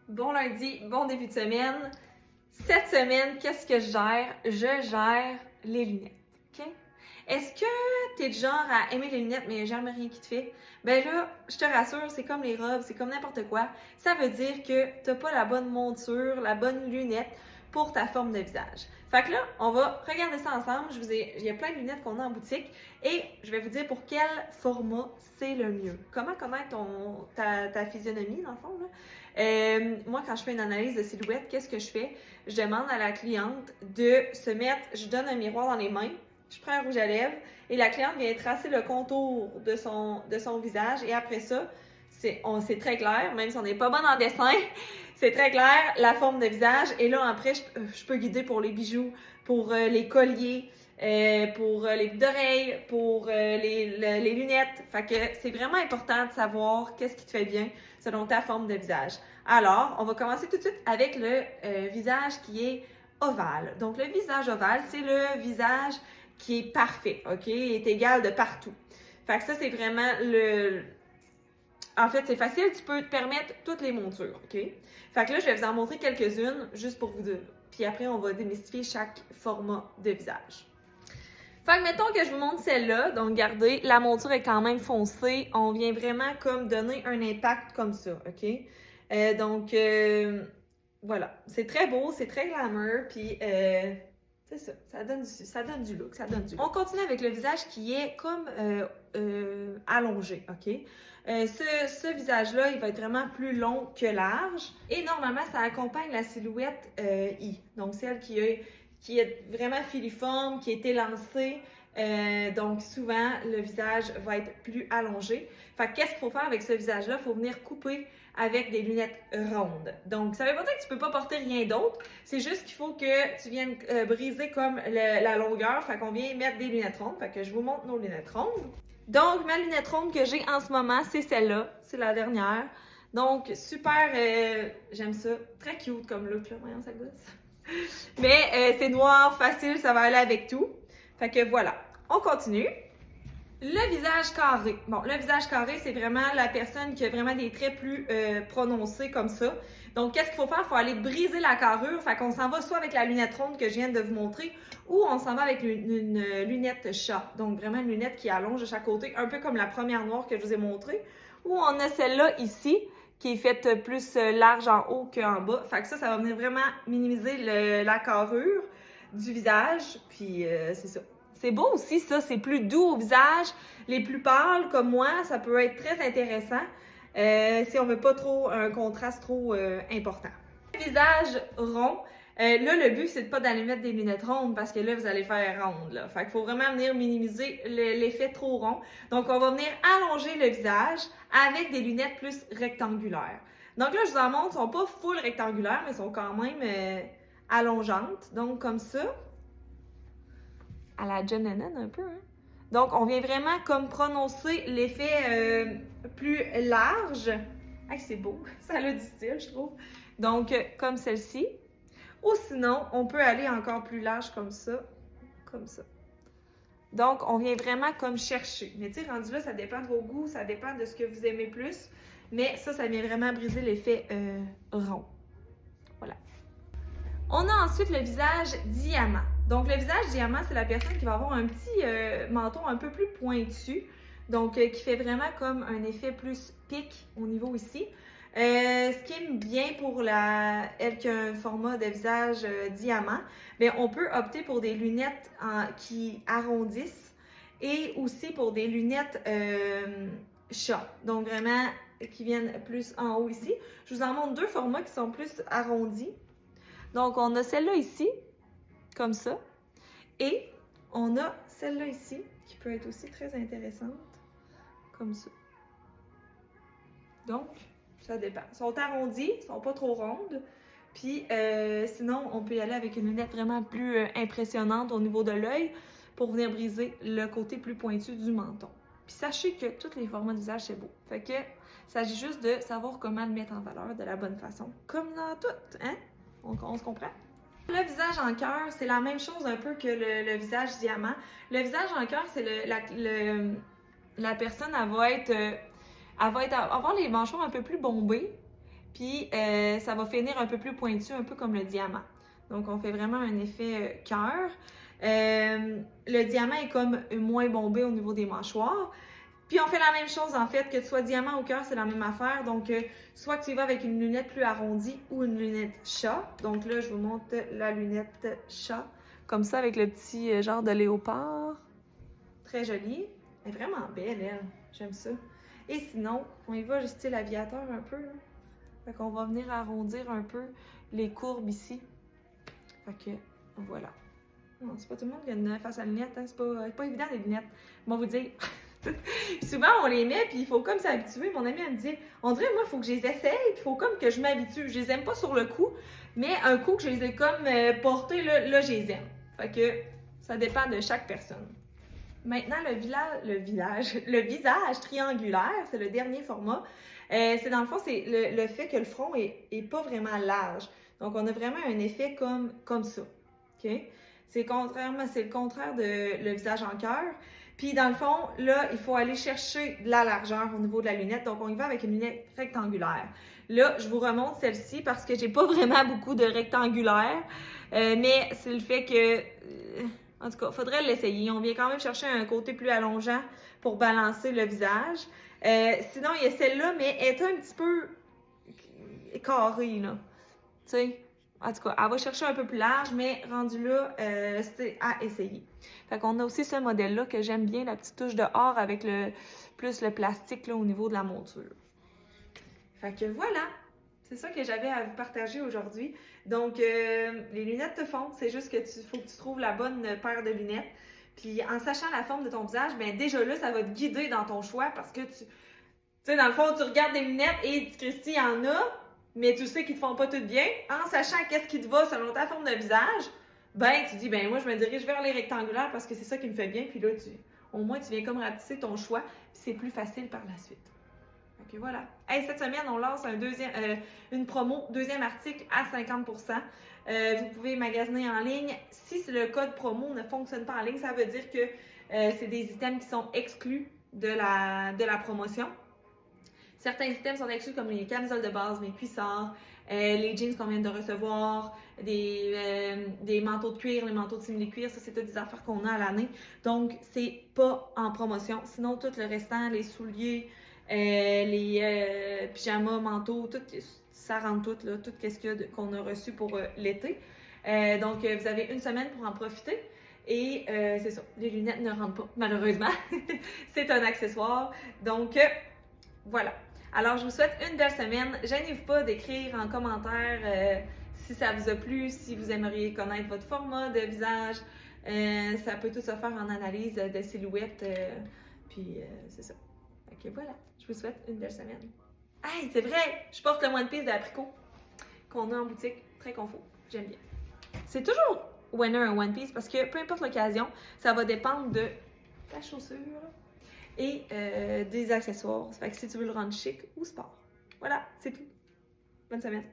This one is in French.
Bon lundi, bon début de semaine. Cette semaine, qu'est-ce que je gère? Je gère les lunettes, OK? Est-ce que t'es du genre à aimer les lunettes, mais jamais rien qui te fait? Ben là, je te rassure, c'est comme les robes, c'est comme n'importe quoi. Ça veut dire que t'as pas la bonne monture, la bonne lunette pour ta forme de visage. Fait que là, on va regarder ça ensemble. Il y a plein de lunettes qu'on a en boutique et je vais vous dire pour quel format c'est le mieux. Comment connaître ta physionomie, dans le fond, là? Moi, quand je fais une analyse de silhouette, qu'est-ce que je fais? Je demande à la cliente de se mettre, je donne un miroir dans les mains, je prends un rouge à lèvres et la cliente vient tracer le contour de son visage et après ça, c'est très clair, même si on n'est pas bon en dessin, c'est très clair, la forme de visage. Et là, après, je peux guider pour les bijoux, pour les colliers, pour les boucles d'oreilles, pour les lunettes. Fait que c'est vraiment important de savoir qu'est-ce qui te fait bien selon ta forme de visage. Alors, on va commencer tout de suite avec le visage qui est ovale. Donc, le visage ovale, c'est le visage qui est parfait, OK? Il est égal de partout. Fait que ça, c'est vraiment En fait, c'est facile, tu peux te permettre toutes les montures, OK? Fait que là, je vais vous en montrer quelques-unes, juste pour vous dire. Puis après, on va démystifier chaque format de visage. Fait que mettons que je vous montre celle-là, donc regardez, la monture est quand même foncée. On vient vraiment comme donner un impact comme ça, OK? Donc, voilà. C'est très beau, c'est très glamour, puis c'est ça, ça donne du look, ça donne du look. On continue avec le visage qui est comme allongé, OK? Ce visage-là, il va être vraiment plus long que large. Et normalement, ça accompagne la silhouette I. Donc, celle qui est vraiment filiforme, qui est élancée. Donc, souvent, le visage va être plus allongé. Fait que qu'est-ce qu'il faut faire avec ce visage-là? Il faut venir couper avec des lunettes rondes. Donc, ça veut pas dire que tu peux pas porter rien d'autre. C'est juste qu'il faut que tu viennes briser comme la longueur. Fait qu'on vient mettre des lunettes rondes. Fait que je vous montre nos lunettes rondes. Donc, ma lunette ronde que j'ai en ce moment, c'est celle-là. C'est la dernière. Donc, super, j'aime ça. Très cute comme look, là. Voyons, ça gosse. Mais c'est noir, facile, ça va aller avec tout. Fait que voilà, on continue. Le visage carré. Bon, le visage carré, c'est vraiment la personne qui a vraiment des traits plus prononcés comme ça. Donc, qu'est-ce qu'il faut faire? Il faut aller briser la carrure. Fait qu'on s'en va soit avec la lunette ronde que je viens de vous montrer ou on s'en va avec une lunette chat. Donc, vraiment une lunette qui allonge de chaque côté, un peu comme la première noire que je vous ai montrée. Ou on a celle-là ici qui est faite plus large en haut qu'en bas. Fait que ça va venir vraiment minimiser la carrure du visage. Puis, c'est ça. C'est beau aussi, ça, c'est plus doux au visage. Les plus pâles, comme moi, ça peut être très intéressant si on veut pas trop un contraste trop important. Le visage rond, là, le but, c'est de pas d'aller mettre des lunettes rondes parce que là, vous allez faire ronde, là. Fait qu'il faut vraiment venir minimiser l'effet trop rond. Donc, on va venir allonger le visage avec des lunettes plus rectangulaires. Donc là, je vous en montre, elles sont pas full rectangulaires, mais elles sont quand même allongeantes. Donc, comme ça. À la John Lennon un peu, hein? Donc, on vient vraiment comme prononcer l'effet plus large. Ah, c'est beau, ça a du style, je trouve. Donc, comme celle-ci. Ou sinon, on peut aller encore plus large comme ça, comme ça. Donc, on vient vraiment comme chercher. Mais tu sais, rendu là, ça dépend de vos goûts, ça dépend de ce que vous aimez plus. Mais ça vient vraiment briser l'effet rond. Voilà. On a ensuite le visage diamant. Donc, le visage diamant, c'est la personne qui va avoir un petit menton un peu plus pointu. Donc, qui fait vraiment comme un effet plus pic au niveau ici. Ce qui est bien pour elle qui a un format de visage diamant, bien, on peut opter pour des lunettes qui arrondissent et aussi pour des lunettes chat. Donc, vraiment, qui viennent plus en haut ici. Je vous en montre deux formats qui sont plus arrondis. Donc, on a celle-là ici, comme ça. Et on a celle-là ici, qui peut être aussi très intéressante, comme ça. Donc, ça dépend. Elles sont arrondies, elles ne sont pas trop rondes. Puis, sinon, on peut y aller avec une lunette vraiment plus impressionnante au niveau de l'œil pour venir briser le côté plus pointu du menton. Puis, sachez que tous les formats de visage, c'est beau. Fait que, il s'agit juste de savoir comment le mettre en valeur de la bonne façon. Comme dans tout, hein? On se comprend? Le visage en cœur, c'est la même chose un peu que le visage diamant. Le visage en cœur, c'est la personne, elle va avoir les mâchoires un peu plus bombés, Puis ça va finir un peu plus pointu, un peu comme le diamant. Donc on fait vraiment un effet cœur. Le diamant est comme moins bombé au niveau des mâchoires. Puis on fait la même chose en fait, que tu sois diamant ou cœur, c'est la même affaire. Donc soit que tu y vas avec une lunette plus arrondie ou une lunette chat. Donc là, je vous montre la lunette chat. Comme ça, avec le petit genre de léopard. Très jolie. Elle est vraiment belle, elle. J'aime ça. Et sinon, on y va style aviateur un peu. Là. Fait qu'on va venir arrondir un peu les courbes ici. Fait que, voilà. Non, c'est pas tout le monde qui a une face à lunettes, hein. C'est pas évident les lunettes. Bon, vous dire. Souvent, on les met, puis il faut comme s'habituer. Mon amie, elle me dit, on dirait, moi, il faut que je les essaye, puis il faut comme que je m'habitue. Je les aime pas sur le coup, mais un coup que je les ai comme portés, là, je les aime. Fait que ça dépend de chaque personne. Maintenant, le visage triangulaire, c'est le dernier format. C'est dans le fond, c'est le fait que le front est pas vraiment large. Donc, on a vraiment un effet comme ça. OK? C'est le contraire de le visage en cœur. Puis, dans le fond, là, il faut aller chercher de la largeur au niveau de la lunette. Donc, on y va avec une lunette rectangulaire. Là, je vous remonte celle-ci parce que j'ai pas vraiment beaucoup de rectangulaire. Mais c'est le fait que... en tout cas, il faudrait l'essayer. On vient quand même chercher un côté plus allongeant pour balancer le visage. Sinon, il y a celle-là, mais elle est un petit peu carrée, là. Tu sais, en tout cas, elle va chercher un peu plus large, mais rendu là, c'est à essayer. Fait qu'on a aussi ce modèle-là que j'aime bien, la petite touche de or avec plus le plastique là, au niveau de la monture. Fait que voilà! C'est ça que j'avais à vous partager aujourd'hui. Donc, les lunettes te font. C'est juste que faut que tu trouves la bonne paire de lunettes. Puis, en sachant la forme de ton visage, bien déjà là, ça va te guider dans ton choix parce que tu sais, dans le fond, tu regardes des lunettes et Christy, il y en a, mais tu sais qu'ils te font pas toutes bien. En sachant qu'est-ce qui te va selon ta forme de visage, ben, tu dis, ben, moi, je me dirige vers les rectangulaires parce que c'est ça qui me fait bien. Puis là, au moins, tu viens comme rapetisser ton choix. Puis c'est plus facile par la suite. Donc voilà. Hey, cette semaine, on lance une promo, deuxième article à 50%. Vous pouvez magasiner en ligne. Si le code promo ne fonctionne pas en ligne, ça veut dire que c'est des items qui sont exclus de la promotion. Certains items sont exclus comme les camisoles de base, mes cuissards, les jeans qu'on vient de recevoir, des manteaux de cuir, les manteaux de simili-cuir, ça c'est toutes des affaires qu'on a à l'année. Donc, c'est pas en promotion. Sinon, tout le restant, les souliers, les pyjamas, manteaux, tout, ça rentre tout, là, tout ce qu'on a reçu pour l'été. Donc, vous avez une semaine pour en profiter. Et c'est ça, les lunettes ne rentrent pas, malheureusement. C'est un accessoire. Donc, voilà. Alors, je vous souhaite une belle semaine. Gênez-vous pas d'écrire en commentaire si ça vous a plu, si vous aimeriez connaître votre format de visage. Ça peut tout se faire en analyse de silhouette. Puis, c'est ça. Ok, voilà. Je vous souhaite une belle semaine. Hey, c'est vrai! Je porte le One Piece d'Apricot qu'on a en boutique. Très confort. J'aime bien. C'est toujours winner un One Piece parce que peu importe l'occasion, ça va dépendre de ta chaussure et des accessoires. Fait que si tu veux le rendre chic ou sport. Voilà, c'est tout. Bonne semaine.